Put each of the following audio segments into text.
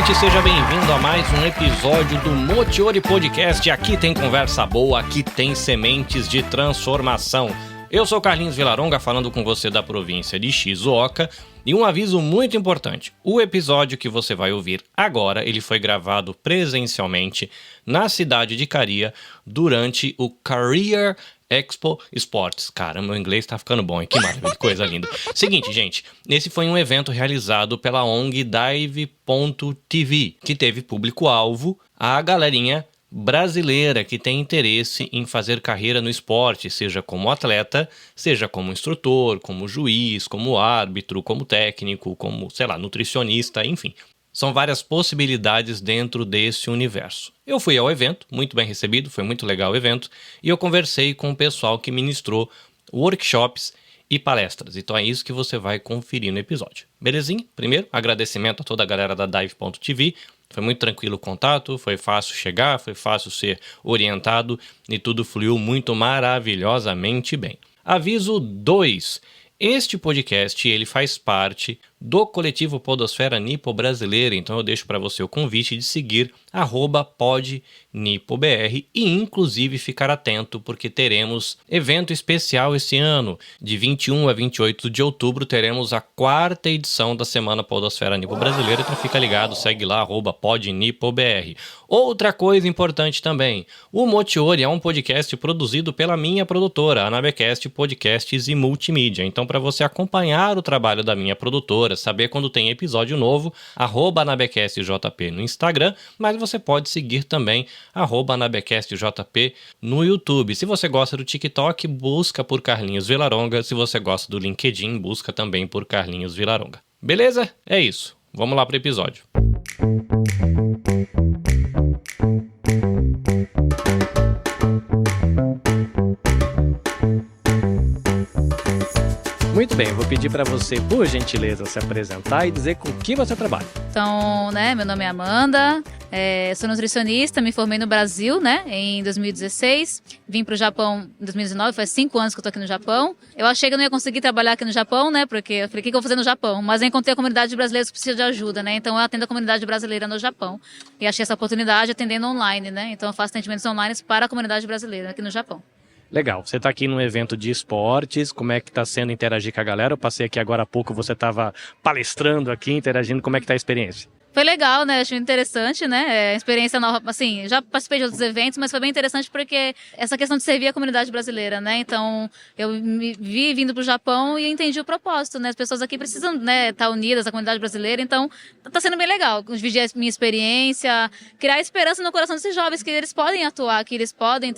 ouvinte, seja bem-vindo a mais um episódio do Motiori Podcast. Aqui tem conversa boa, aqui tem sementes de transformação. Eu sou Carlinhos Villaronga, falando com você da província de Shizuoka. E um aviso muito importante, o episódio que você vai ouvir agora, ele foi gravado presencialmente na cidade de Caria durante o Career Expo Sports. Caramba, meu inglês tá ficando bom, hein? Que maravilha, que coisa linda. Seguinte, gente, esse foi um evento realizado pela ONG Dive.tv, que teve público-alvo a galerinha brasileira que tem interesse em fazer carreira no esporte, seja como atleta, seja como instrutor, como juiz, como árbitro, como técnico, como, sei lá, nutricionista, enfim. São várias possibilidades dentro desse universo. Eu fui ao evento, muito bem recebido, foi muito legal o evento, e eu conversei com o pessoal que ministrou workshops e palestras. Então é isso que você vai conferir no episódio. Belezinha? Primeiro, agradecimento a toda a galera da Dive.tv. Foi muito tranquilo o contato, foi fácil chegar, foi fácil ser orientado e tudo fluiu muito maravilhosamente bem. Aviso 2. Este podcast ele faz parte do coletivo Podosfera Nipo Brasileira, então eu deixo para você o convite de seguir @podnipobr e inclusive ficar atento porque teremos evento especial esse ano. De 21 a 28 de outubro teremos a 4ª edição da Semana Podosfera Nipo Brasileira, então fica ligado, segue lá @podnipobr. Outra coisa importante também, o Motiori é um podcast produzido pela minha produtora, a Nabecast Podcasts e Multimídia, então para você acompanhar o trabalho da minha produtora, saber quando tem episódio novo, @nabecastjp no Instagram, mas você pode seguir também @nabecastjp no YouTube. Se você gosta do TikTok, busca por Carlinhos Villaronga. Se você gosta do LinkedIn, busca também por Carlinhos Villaronga. Beleza? É isso. Vamos lá para o episódio. Muito bem, eu vou pedir para você, por gentileza, se apresentar e dizer com que você trabalha. Então, meu nome é Amanda, sou nutricionista, me formei no Brasil, em 2016, vim para o Japão em 2019, faz 5 anos que eu estou aqui no Japão. Eu achei que eu não ia conseguir trabalhar aqui no Japão, porque eu falei, o que eu vou fazer no Japão? Mas eu encontrei a comunidade de brasileiros que precisa de ajuda, então eu atendo a comunidade brasileira no Japão. E achei essa oportunidade atendendo online, então eu faço atendimentos online para a comunidade brasileira aqui no Japão. Legal, você está aqui num evento de esportes, como é que está sendo interagir com a galera? Eu passei aqui agora há pouco, você estava palestrando aqui, interagindo, como é que está a experiência? Foi legal, achei interessante, experiência nova, assim, já participei de outros eventos, mas foi bem interessante porque essa questão de servir a comunidade brasileira, então eu me vi vindo pro Japão e entendi o propósito, as pessoas aqui precisam, estar unidas, a comunidade brasileira, então tá sendo bem legal, dividir a minha experiência, criar esperança no coração desses jovens que eles podem atuar, que eles podem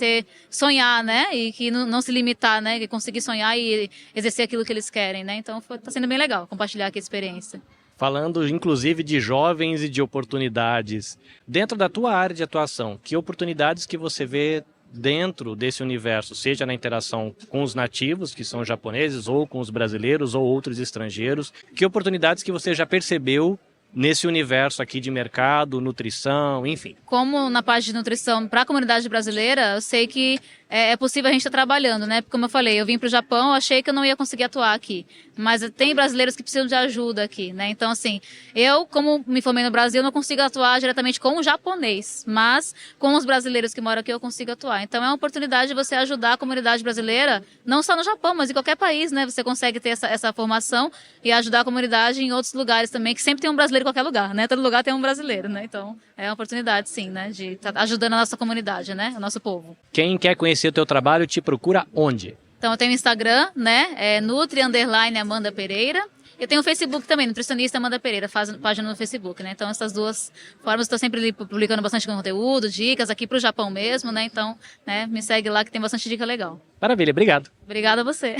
sonhar, e que não se limitar, que conseguir sonhar e exercer aquilo que eles querem, então tá sendo bem legal compartilhar aqui a experiência. Falando, inclusive, de jovens e de oportunidades. Dentro da tua área de atuação, que oportunidades que você vê dentro desse universo, seja na interação com os nativos, que são japoneses, ou com os brasileiros, ou outros estrangeiros, que oportunidades que você já percebeu nesse universo aqui de mercado, nutrição, enfim? Como na parte de nutrição para a comunidade brasileira, eu sei que é possível a gente estar trabalhando, Porque, como eu falei, eu vim para o Japão, achei que eu não ia conseguir atuar aqui. Mas tem brasileiros que precisam de ajuda aqui, Então, assim, eu, como me formei no Brasil, não consigo atuar diretamente com o japonês. Mas, com os brasileiros que moram aqui, eu consigo atuar. Então, é uma oportunidade de você ajudar a comunidade brasileira, não só no Japão, mas em qualquer país, Você consegue ter essa formação e ajudar a comunidade em outros lugares também, que sempre tem um brasileiro em qualquer lugar, Todo lugar tem um brasileiro, Então, é uma oportunidade, sim, de estar ajudando a nossa comunidade, o nosso povo. Quem quer conhecer o teu trabalho te procura onde? Então eu tenho o Instagram, é Nutri_Amanda Pereira. Eu tenho o Facebook também, Nutricionista Amanda Pereira, faz página no Facebook, Então essas duas formas, estou sempre ali publicando bastante conteúdo, dicas aqui para o Japão mesmo, Então, me segue lá que tem bastante dica legal. Maravilha, obrigado. Obrigada a você.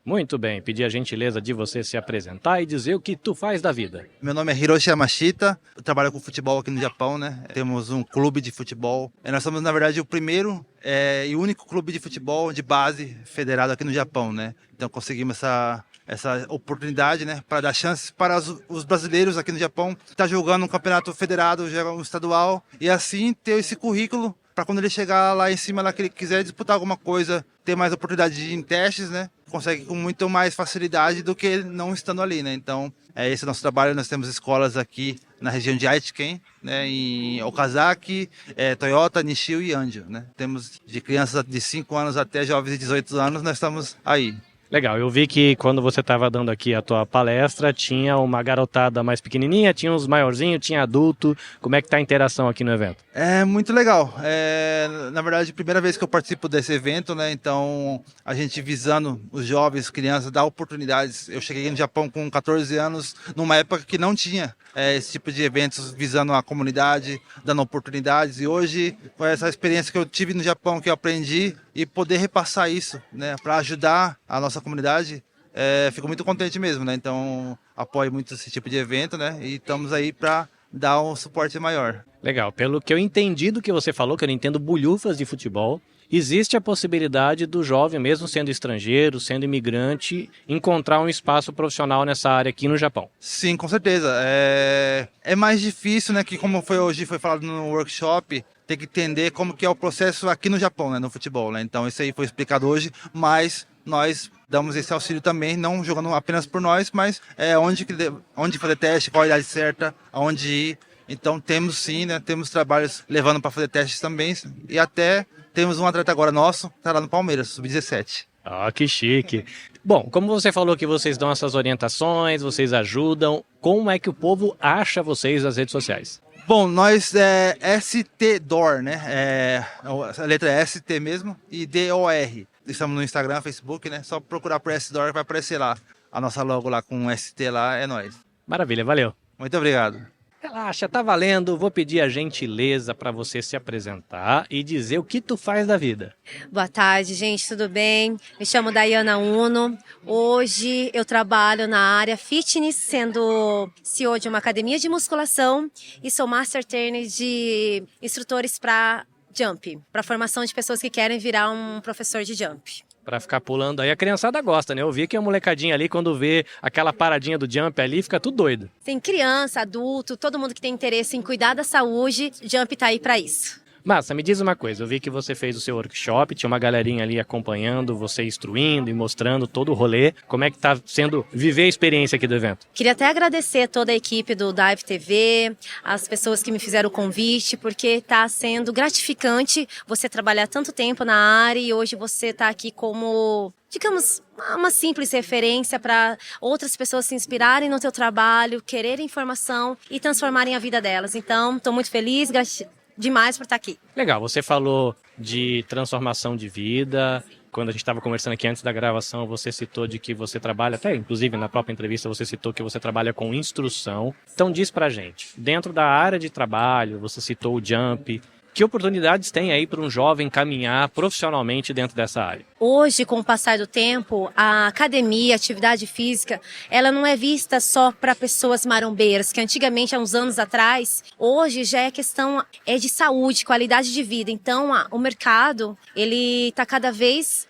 Muito bem, pedi a gentileza de você se apresentar e dizer o que tu faz da vida. Meu nome é Hiroshi Yamashita, eu trabalho com futebol aqui no Japão, Temos um clube de futebol. Nós somos, na verdade, o primeiro e único clube de futebol de base federado aqui no Japão, Então conseguimos essa oportunidade, para dar chances para os brasileiros aqui no Japão estar jogando um campeonato federado, um estadual, e assim ter esse currículo para quando ele chegar lá em cima, lá que ele quiser disputar alguma coisa, ter mais oportunidade de ir em testes, consegue com muito mais facilidade do que não estando ali, né? Então, esse é o nosso trabalho. Nós temos escolas aqui na região de Aitken, né? Em Okazaki, Toyota, Nishio e Anjo, né? Temos de crianças de 5 anos até jovens de 18 anos, nós estamos aí. Legal, eu vi que quando você estava dando aqui a tua palestra, tinha uma garotada mais pequenininha, tinha uns maiorzinhos, tinha adulto. Como é que tá a interação aqui no evento? É muito legal. Na verdade, a primeira vez que eu participo desse evento, né? Então, a gente visando os jovens, crianças, dar oportunidades. Eu cheguei no Japão com 14 anos, numa época que não tinha esse tipo de eventos visando a comunidade, dando oportunidades. E hoje, com essa experiência que eu tive no Japão, que eu aprendi, e poder repassar isso, né, para ajudar a nossa comunidade, fico muito contente mesmo, né? Então, apoio muito esse tipo de evento, né? E estamos aí para dar um suporte maior. Legal, pelo que eu entendi do que você falou, que eu não entendo bulhufas de futebol, existe a possibilidade do jovem, mesmo sendo estrangeiro, sendo imigrante, encontrar um espaço profissional nessa área aqui no Japão. Sim, com certeza. É mais difícil, né? Que como hoje foi falado no workshop, tem que entender como que é o processo aqui no Japão, né? No futebol, né? Então isso aí foi explicado hoje, mas nós damos esse auxílio também, não jogando apenas por nós, mas onde fazer teste, qual a idade certa, aonde ir. Então temos sim, né? Temos trabalhos levando para fazer testes também, e até temos um atleta agora nosso, que está lá no Palmeiras, sub-17. Ah, que chique. Bom, como você falou que vocês dão essas orientações, vocês ajudam, como é que o povo acha vocês nas redes sociais? Bom, nós ST-DOR, né? A letra é ST mesmo e DOR. Estamos no Instagram, Facebook, né? Só procurar por ST-DOR que vai aparecer lá. A nossa logo lá com ST lá é nós. Maravilha, valeu. Muito obrigado. Relaxa, tá valendo. Vou pedir a gentileza para você se apresentar e dizer o que tu faz da vida. Boa tarde, gente, tudo bem? Me chamo Dayana Uno. Hoje eu trabalho na área fitness, sendo CEO de uma academia de musculação e sou Master Trainer de instrutores para jump, para formação de pessoas que querem virar um professor de jump. Pra ficar pulando aí, a criançada gosta, né? Eu vi que a molecadinha ali, quando vê aquela paradinha do jump ali, fica tudo doido. Tem criança, adulto, todo mundo que tem interesse em cuidar da saúde, jump tá aí para isso. Massa, me diz uma coisa, eu vi que você fez o seu workshop, tinha uma galerinha ali acompanhando, você instruindo e mostrando todo o rolê. Como é que tá sendo viver a experiência aqui do evento? Queria até agradecer toda a equipe do Dive TV, as pessoas que me fizeram o convite, porque está sendo gratificante você trabalhar tanto tempo na área e hoje você está aqui como, digamos, uma simples referência para outras pessoas se inspirarem no teu trabalho, quererem informação e transformarem a vida delas. Então, estou muito feliz, demais por estar aqui. Legal, você falou de transformação de vida. Quando a gente estava conversando aqui antes da gravação, você citou de que você trabalha, até inclusive na própria entrevista você citou que você trabalha com instrução. Então diz pra gente, dentro da área de trabalho, você citou o jump, que oportunidades tem aí para um jovem caminhar profissionalmente dentro dessa área? Hoje, com o passar do tempo, a academia, a atividade física, ela não é vista só para pessoas marombeiras, que antigamente, há uns anos atrás, hoje já é questão de saúde, qualidade de vida. Então, o mercado, ele está cada vez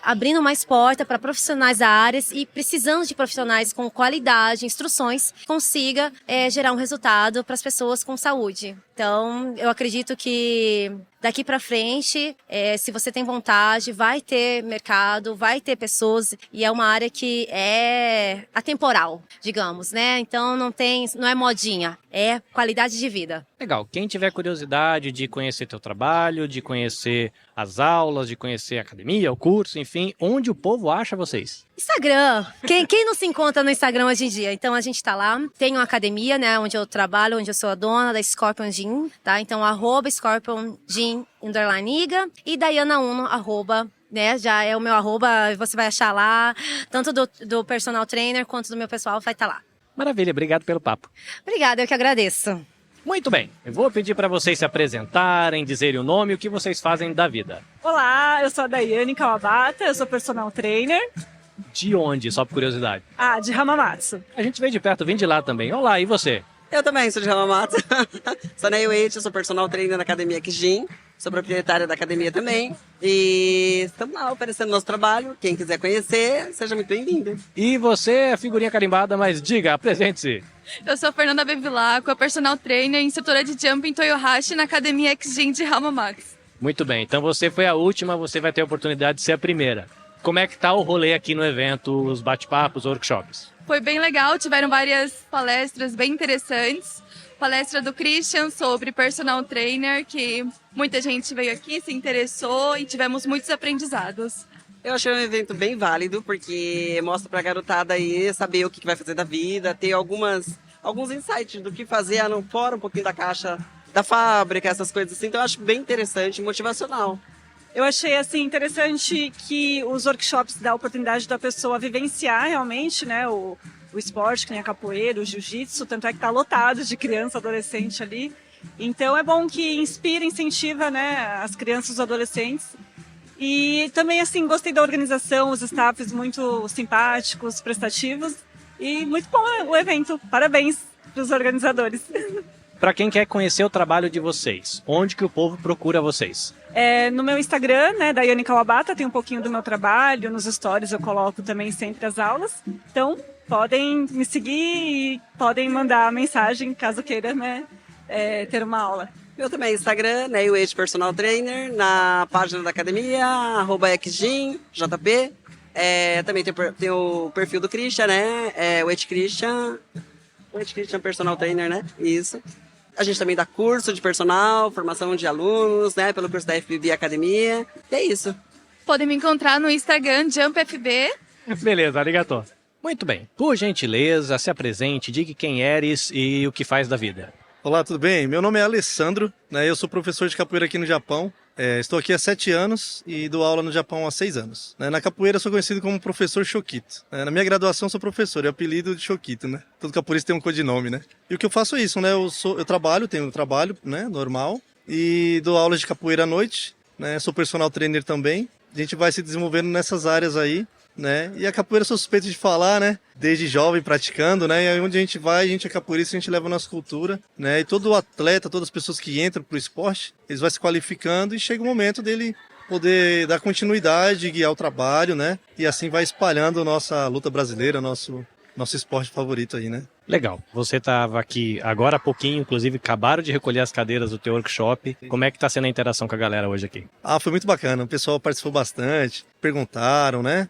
abrindo mais porta para profissionais da área e precisando de profissionais com qualidade, instruções, que consiga gerar um resultado para as pessoas com saúde. Então, eu acredito que daqui para frente, se você tem vontade, vai ter mercado, vai ter pessoas e é uma área que é atemporal, digamos, né? Então não é modinha, é qualidade de vida. Legal. Quem tiver curiosidade de conhecer teu trabalho, de conhecer as aulas, de conhecer a academia, o curso, enfim, onde o povo acha vocês? Instagram. Quem não se encontra no Instagram hoje em dia? Então a gente tá lá, tem uma academia, né, onde eu trabalho, onde eu sou a dona da Scorpion Gym, tá? Então @Scorpion Gym _Iga e Dayana Uno né, já é o meu @, você vai achar lá, tanto do personal trainer quanto do meu pessoal vai estar lá. Maravilha, obrigado pelo papo. Obrigada, eu que agradeço. Muito bem, eu vou pedir para vocês se apresentarem, dizerem o nome e o que vocês fazem da vida. Olá, eu sou a Daiane Kawabata, eu sou personal trainer. De onde, só por curiosidade? De Hamamatsu. A gente veio de perto, vem de lá também. Olá, e você? Eu também sou de Hamamatsu. Sou Neiweichi, sou personal trainer na Academia Kijin. Sou proprietária da academia também. E estamos lá oferecendo nosso trabalho. Quem quiser conhecer, seja muito bem-vindo. E você é figurinha carimbada, mas diga, apresente-se. Eu sou a Fernanda Bevilacqua, a personal trainer e instrutora de jump em Toyohashi na Academia Kijin de Hamamatsu. Muito bem, então você foi a última, você vai ter a oportunidade de ser a primeira. Como é que tá o rolê aqui no evento, os bate-papos, workshops? Foi bem legal, tiveram várias palestras bem interessantes. Palestra do Christian sobre personal trainer, que muita gente veio aqui, se interessou e tivemos muitos aprendizados. Eu achei um evento bem válido, porque mostra pra garotada aí saber o que vai fazer da vida, ter alguns insights do que fazer fora um pouquinho da caixa da fábrica, essas coisas assim. Então eu acho bem interessante e motivacional. Eu achei assim interessante que os workshops dão a oportunidade da pessoa vivenciar realmente, né, o esporte, que nem a capoeira, o jiu-jitsu, tanto é que está lotado de criança, adolescente ali. Então é bom que inspira, incentiva, né, as crianças e os adolescentes. E também assim gostei da organização, os staffs muito simpáticos, prestativos e muito bom o evento. Parabéns para os organizadores. Para quem quer conhecer o trabalho de vocês, onde que o povo procura vocês? No meu Instagram, né, Daiane Kawabata, tem um pouquinho do meu trabalho, nos stories eu coloco também sempre as aulas. Então, podem me seguir e podem mandar mensagem caso queira, né, ter uma aula. Eu também, Instagram, né, o Age Personal Trainer, na página da academia, @xjp. Também tem o perfil do Christian, né, o Age Christian Personal Trainer, né, isso. A gente também dá curso de personal, formação de alunos, né, pelo curso da FBB Academia. E é isso. Podem me encontrar no Instagram, JumpFB. Beleza, arigato. Muito bem. Por gentileza, se apresente, diga quem eres e o que faz da vida. Olá, tudo bem? Meu nome é Alessandro, né? Eu sou professor de capoeira aqui no Japão. Estou aqui há 7 anos e dou aula no Japão há 6 anos. Na capoeira sou conhecido como professor Shokito. Na minha graduação sou professor, é apelido de Shokito, né? Todo capoeirista tem um codinome, né? E o que eu faço é isso, né? Tenho um trabalho, né? Normal, e dou aulas de capoeira à noite, né? Sou personal trainer também. A gente vai se desenvolvendo nessas áreas aí, né? E a capoeira sou suspeito de falar, né? Desde jovem praticando, né? E aí onde a gente vai, a gente é capoeirista, a gente leva a nossa cultura, né? E todo atleta, todas as pessoas que entram pro esporte, eles vão se qualificando e chega o momento dele poder dar continuidade, guiar o trabalho, né? E assim vai espalhando a nossa luta brasileira, nosso esporte favorito aí, né? Legal. Você estava aqui agora há pouquinho, inclusive acabaram de recolher as cadeiras do teu workshop. Como é que está sendo a interação com a galera hoje aqui? Foi muito bacana. O pessoal participou bastante, perguntaram, né?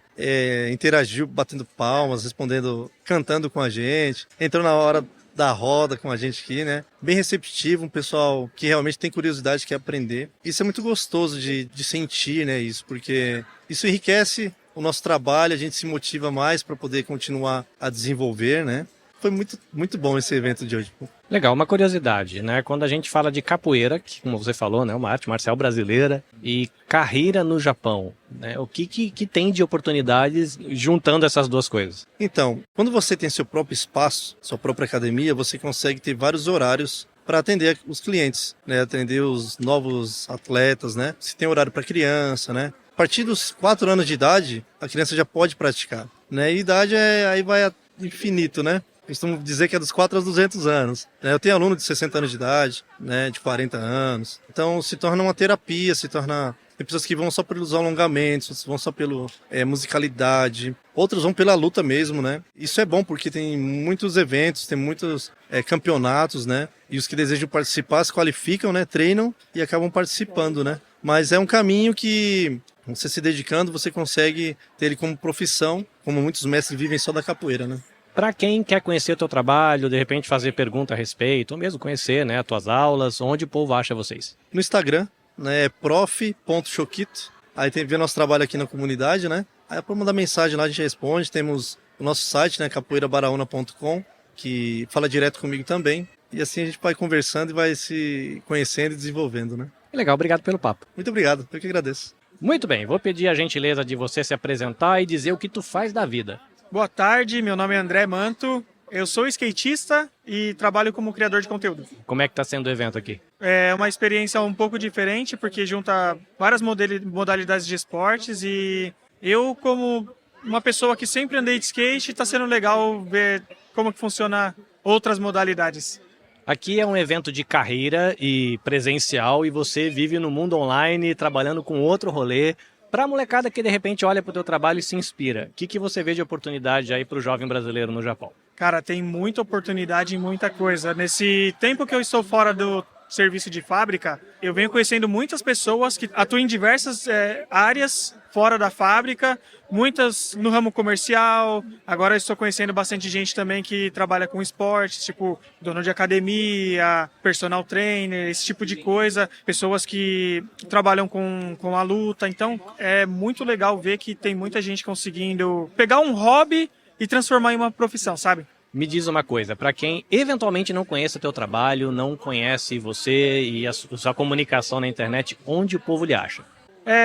Interagiu, batendo palmas, respondendo, cantando com a gente. Entrou na hora da roda com a gente aqui, né? Bem receptivo, um pessoal que realmente tem curiosidade, quer aprender. Isso é muito gostoso de sentir, né? Isso, porque isso enriquece o nosso trabalho, a gente se motiva mais para poder continuar a desenvolver, né? Foi muito, muito bom esse evento de hoje. Legal, uma curiosidade, né? Quando a gente fala de capoeira, que como você falou, né, uma arte marcial brasileira, e carreira no Japão, né? O que tem de oportunidades juntando essas duas coisas? Então, quando você tem seu próprio espaço, sua própria academia, você consegue ter vários horários para atender os clientes, né? Atender os novos atletas, né? Você tem horário para criança, né? A partir dos 4 anos de idade, a criança já pode praticar, né? E idade aí vai infinito, né? Costumo dizer que é dos 4 aos 200 anos. Eu tenho aluno de 60 anos de idade, né, de 40 anos. Então se torna uma terapia, tem pessoas que vão só pelos alongamentos, vão só pela musicalidade. Outros vão pela luta mesmo, né? Isso é bom porque tem muitos eventos, tem muitos campeonatos, né? E os que desejam participar se qualificam, né? Treinam e acabam participando, né? Mas é um caminho que, você se dedicando, você consegue ter ele como profissão, como muitos mestres vivem só da capoeira, né? Para quem quer conhecer o teu trabalho, de repente fazer pergunta a respeito, ou mesmo conhecer, né, as tuas aulas, onde o povo acha vocês? No Instagram, né, prof.shokito. Aí vê nosso trabalho aqui na comunidade, né? Aí pode mandar mensagem lá, a gente responde. Temos o nosso site, né, capoeirabaraúna.com, que fala direto comigo também. E assim a gente vai conversando e vai se conhecendo e desenvolvendo, né? Legal, obrigado pelo papo. Muito obrigado, eu que agradeço. Muito bem, vou pedir a gentileza de você se apresentar e dizer o que tu faz da vida. Boa tarde, meu nome é André Manto, eu sou skatista e trabalho como criador de conteúdo. Como é que está sendo o evento aqui? É uma experiência um pouco diferente porque junta várias modalidades de esportes e eu, como uma pessoa que sempre andei de skate, está sendo legal ver como que funciona outras modalidades. Aqui é um evento de carreira e presencial e você vive no mundo online trabalhando com outro rolê. Para a molecada que de repente olha para o teu trabalho e se inspira, o que você vê de oportunidade aí para o jovem brasileiro no Japão? Cara, tem muita oportunidade e muita coisa. Nesse tempo que eu estou fora do serviço de fábrica, eu venho conhecendo muitas pessoas que atuam em diversas áreas fora da fábrica, muitas no ramo comercial. Agora eu estou conhecendo bastante gente também que trabalha com esportes, tipo dono de academia, personal trainer, esse tipo de coisa. Pessoas que trabalham com a luta. Então é muito legal ver que tem muita gente conseguindo pegar um hobby e transformar em uma profissão, sabe? Me diz uma coisa, para quem eventualmente não conhece o teu trabalho, não conhece você e a sua comunicação na internet, onde o povo lhe acha?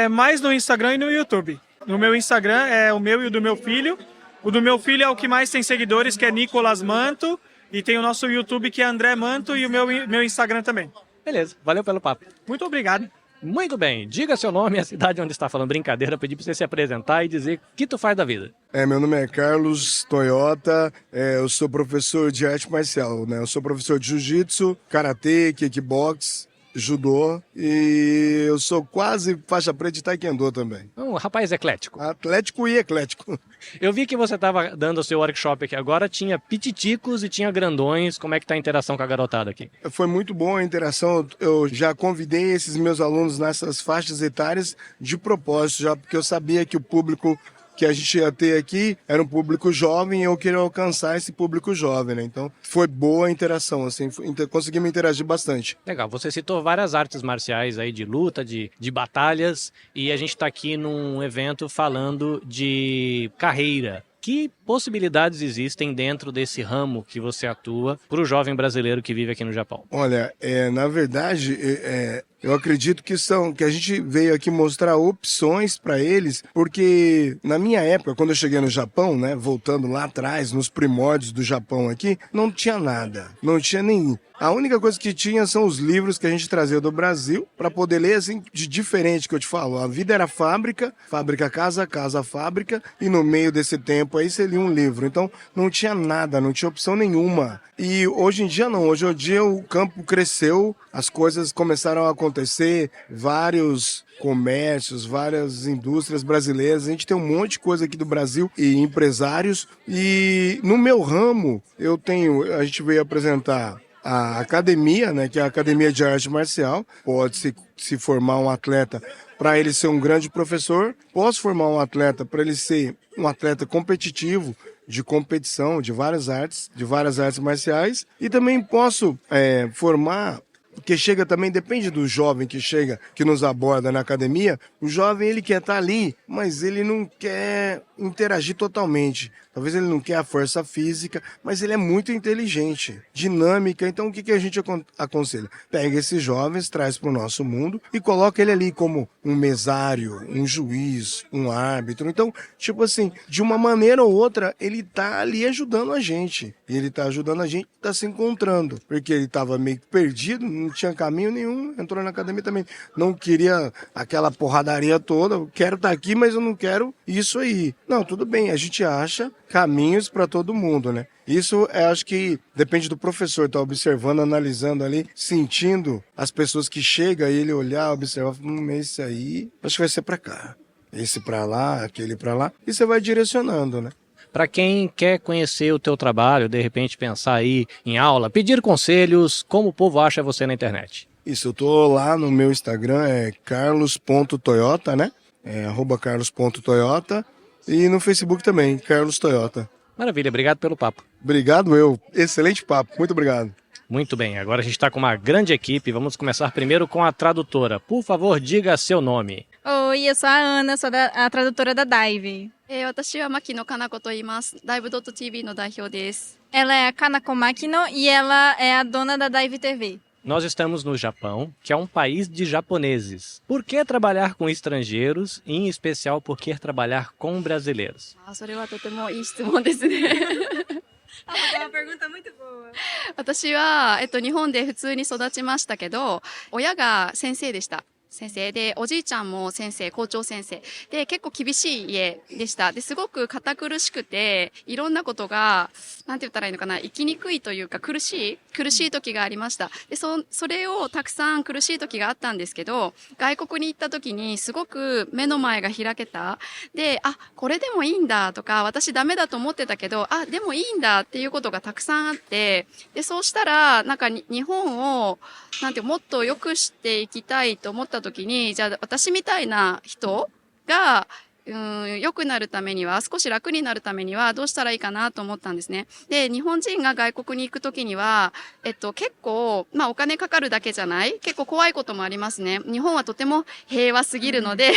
Mais no Instagram e no YouTube. No meu Instagram é o meu e o do meu filho. O do meu filho é o que mais tem seguidores, que é Nicolas Manto. E tem o nosso YouTube, que é André Manto, e o meu Instagram também. Beleza, valeu pelo papo. Muito obrigado. Muito bem, diga seu nome e a cidade onde está falando. Brincadeira, pedi para você se apresentar e dizer o que tu faz da vida. Meu nome é Carlos Toyota, eu sou professor de arte marcial, né? Eu sou professor de jiu-jitsu, karatê, kickbox, judô e eu sou quase faixa preta de taekwondo também. Um rapaz eclético. Atlético e eclético. Eu vi que você estava dando o seu workshop aqui agora, tinha pititicos e tinha grandões. Como é que tá a interação com a garotada aqui? Foi muito boa a interação, eu já convidei esses meus alunos nessas faixas etárias de propósito, já porque eu sabia que o público que a gente ia ter aqui era um público jovem e eu queria alcançar esse público jovem, né? Então foi boa a interação, assim, conseguimos interagir bastante. Legal, você citou várias artes marciais aí de luta, de batalhas, e a gente está aqui num evento falando de carreira. Que possibilidades existem dentro desse ramo que você atua para o jovem brasileiro que vive aqui no Japão? Olha, na verdade, eu acredito que a gente veio aqui mostrar opções para eles, porque na minha época, quando eu cheguei no Japão, né, voltando lá atrás, nos primórdios do Japão aqui, não tinha nada, não tinha nenhum. A única coisa que tinha são os livros que a gente trazia do Brasil para poder ler, assim, de diferente que eu te falo. A vida era fábrica, fábrica, casa, casa, fábrica, e no meio desse tempo aí você lia um livro. Então não tinha nada, não tinha opção nenhuma. E hoje em dia não, hoje em dia o campo cresceu, as coisas começaram a acontecer, vários comércios, várias indústrias brasileiras, a gente tem um monte de coisa aqui do Brasil e empresários. E no meu ramo, a gente veio apresentar a academia, né, que é a Academia de Arte Marcial. Pode se formar um atleta para ele ser um grande professor, posso formar um atleta para ele ser um atleta competitivo, de competição, de várias artes marciais, e também posso formar, que chega também, depende do jovem que chega, que nos aborda na academia, o jovem ele quer estar ali, mas ele não quer interagir totalmente. Talvez ele não quer a força física, mas ele é muito inteligente, dinâmica. Então o que a gente aconselha? Pega esses jovens, traz para o nosso mundo e coloca ele ali como um mesário, um juiz, um árbitro. Então, tipo assim, de uma maneira ou outra, ele tá ali ajudando a gente. E ele tá ajudando a gente, tá se encontrando. Porque ele tava meio perdido, não tinha caminho nenhum, entrou na academia também. Não queria aquela porradaria toda, eu quero estar aqui, mas eu não quero isso aí. Não, tudo bem, a gente acha caminhos para todo mundo, né? Isso acho que depende do professor estar observando, analisando ali, sentindo as pessoas que chegam e ele olhar, observar, esse aí, acho que vai ser para cá. Esse para lá, aquele para lá, e você vai direcionando, né? Para quem quer conhecer o teu trabalho, de repente pensar aí em aula, pedir conselhos, como o povo acha você na internet? Isso, eu tô lá no meu Instagram, é carlos.toyota, né? @carlos.toyota. E no Facebook também, Carlos Toyota. Maravilha, obrigado pelo papo. Obrigado excelente papo, muito obrigado. Muito bem, agora a gente está com uma grande equipe, vamos começar primeiro com a tradutora. Por favor, diga seu nome. Oi, eu sou a Ana, sou a tradutora da Dive. 私は牧野かな子と言います。Dive.tv の代表です。 Ela é a Kanako Makino e ela é a dona da Dive TV. Nós estamos no Japão, que é um país de japoneses. Por que trabalhar com estrangeiros e, em especial, por que trabalhar com brasileiros? それはとてもいい質問ですね。 É uma pergunta muito boa. 私は、日本で普通に育ちましたけど、親が先生でした。先生で、おじいちゃんも先生、校長先生で、結構厳しい家でした。で、すごく堅苦しくて、いろんなことが、なんて言ったらいいのかな、生きにくいというか苦しい時がありました。で、それをたくさん苦しい時があったんですけど、外国に行った時にすごく目の前が開けた。で、これでもいいんだとか、私ダメだと思ってたけど、でもいいんだっていうことがたくさんあって、で、そうしたら、なんか日本を、もっと良くしていきたいと思った時に、じゃあ私みたいな人が、良くなるためには、少し楽になるためにはどうしたらいいかなと思ったんですね。で、日本人が外国に行くときには、結構、お金かかるだけじゃない？結構怖いこともありますね。日本はとても平和すぎるので、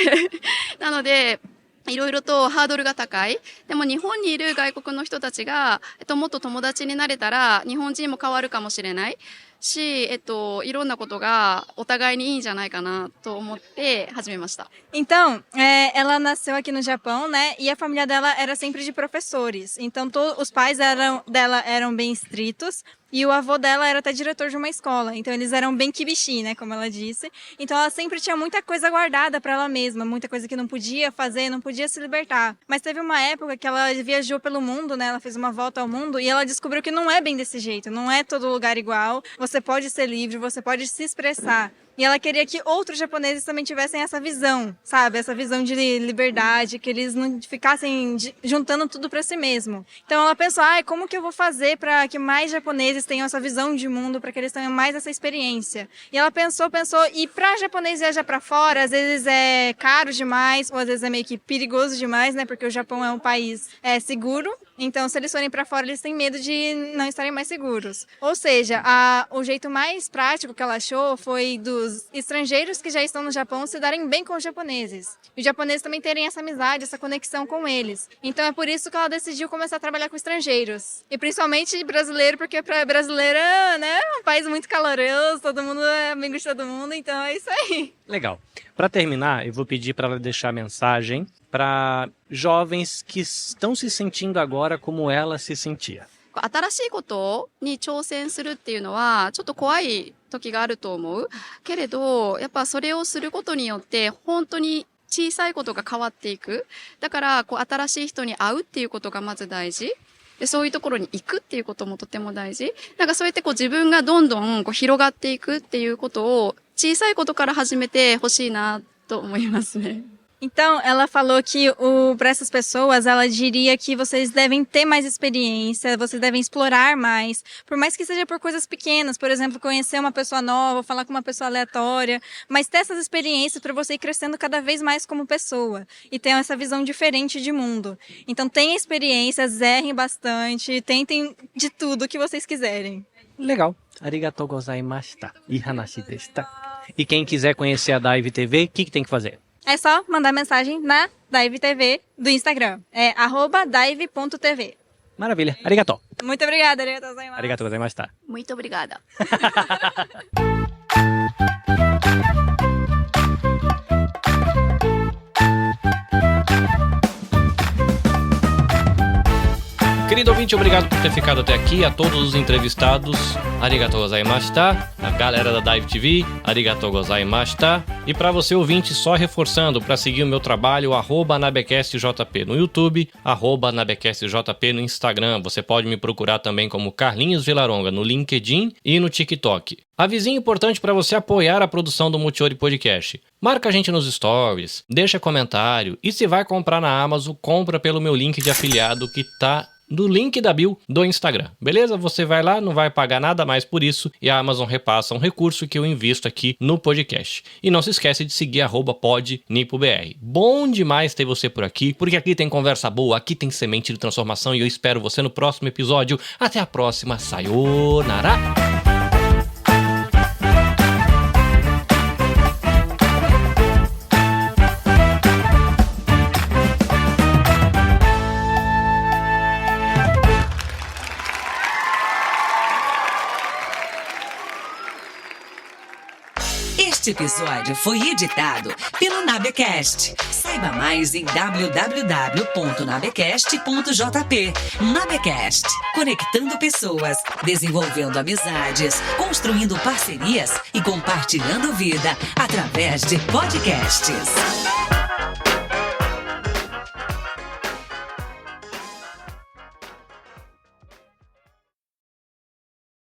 なので、いろいろとハードルが高い。でも日本にいる外国の人たちが、もっと友達になれたら、日本人も変わるかもしれないし、いろんなことがお互いにいいんじゃないかなと思って始めました。Então, ela nasceu aqui no Japão, né? E a família dela era sempre de professores. Então, os pais dela eram bem estritos. E o avô dela era até diretor de uma escola. Então, eles eram bem kibishi, né? Como ela disse. Então, ela sempre tinha muita coisa guardada para ela mesma. Muita coisa que não podia fazer, não podia se libertar. Mas teve uma época que ela viajou pelo mundo, né? Ela fez uma volta ao mundo e ela descobriu que não é bem desse jeito. Não é todo lugar igual. Você pode ser livre, você pode se expressar. E ela queria que outros japoneses também tivessem essa visão, sabe? Essa visão de liberdade, que eles não ficassem juntando tudo para si mesmo. Então ela pensou, como que eu vou fazer para que mais japoneses tenham essa visão de mundo, para que eles tenham mais essa experiência? E ela pensou, e para japonês viajar para fora, às vezes é caro demais, ou às vezes é meio que perigoso demais, né? Porque o Japão é um país seguro. Então, se eles forem para fora, eles têm medo de não estarem mais seguros. Ou seja, o jeito mais prático que ela achou foi dos estrangeiros que já estão no Japão se darem bem com os japoneses. E os japoneses também terem essa amizade, essa conexão com eles. Então, é por isso que ela decidiu começar a trabalhar com estrangeiros. E principalmente brasileiro, porque para brasileira, né, é um país muito caloroso, todo mundo é amigo de todo mundo, então é isso aí. Legal. Para terminar, eu vou pedir para ela deixar a mensagem para jovens que estão se sentindo agora como ela se sentia. 新しいことに挑戦するっていうのはちょっと怖い時があると思うけれど、やっぱそれをすることによって本当に小さいことが変わっていく。だから新しい人に会うっていうことがまず大事。で、そういうところに行くっていうこともとても大事。なんかそうやって自分がどんどん広がっていくっていうことを小さいことから始めてほしいなと思いますね。Então, ela falou que para essas pessoas, ela diria que vocês devem ter mais experiência, vocês devem explorar mais, por mais que seja por coisas pequenas, por exemplo, conhecer uma pessoa nova, falar com uma pessoa aleatória, mas ter essas experiências para você ir crescendo cada vez mais como pessoa e ter essa visão diferente de mundo. Então, tenham experiências, errem bastante, tentem de tudo que vocês quiserem. Legal. Arigatou gozaimashita. Ihanashi deshita. E quem quiser conhecer a Dive TV, o que tem que fazer? É só mandar mensagem na Dive TV do Instagram. É @dive.tv. Maravilha. Arigatou. Muito obrigada. Arigatou gozaimasu. Arigatou gozaimashita. Muito obrigada. Querido ouvinte, obrigado por ter ficado até aqui. A todos os entrevistados, arigatou gozaimashita. A galera da Dive TV, arigatou gozaimashita. E para você ouvinte, só reforçando, para seguir o meu trabalho, @nabecastjp no YouTube, @nabecastjp no Instagram. Você pode me procurar também como Carlinhos Vilaronga no LinkedIn e no TikTok. Avisinho importante para você apoiar a produção do Mochiori Podcast. Marca a gente nos stories, deixa comentário e se vai comprar na Amazon, compra pelo meu link de afiliado que tá no link da bio do Instagram, beleza? Você vai lá, não vai pagar nada mais por isso e a Amazon repassa um recurso que eu invisto aqui no podcast. E não se esquece de seguir @podnipobr. Bom demais ter você por aqui, porque aqui tem conversa boa, aqui tem semente de transformação e eu espero você no próximo episódio. Até a próxima, sayonara! Este episódio foi editado pelo Nabecast. Saiba mais em www.nabecast.jp. Nabecast, conectando pessoas, desenvolvendo amizades, construindo parcerias e compartilhando vida através de podcasts.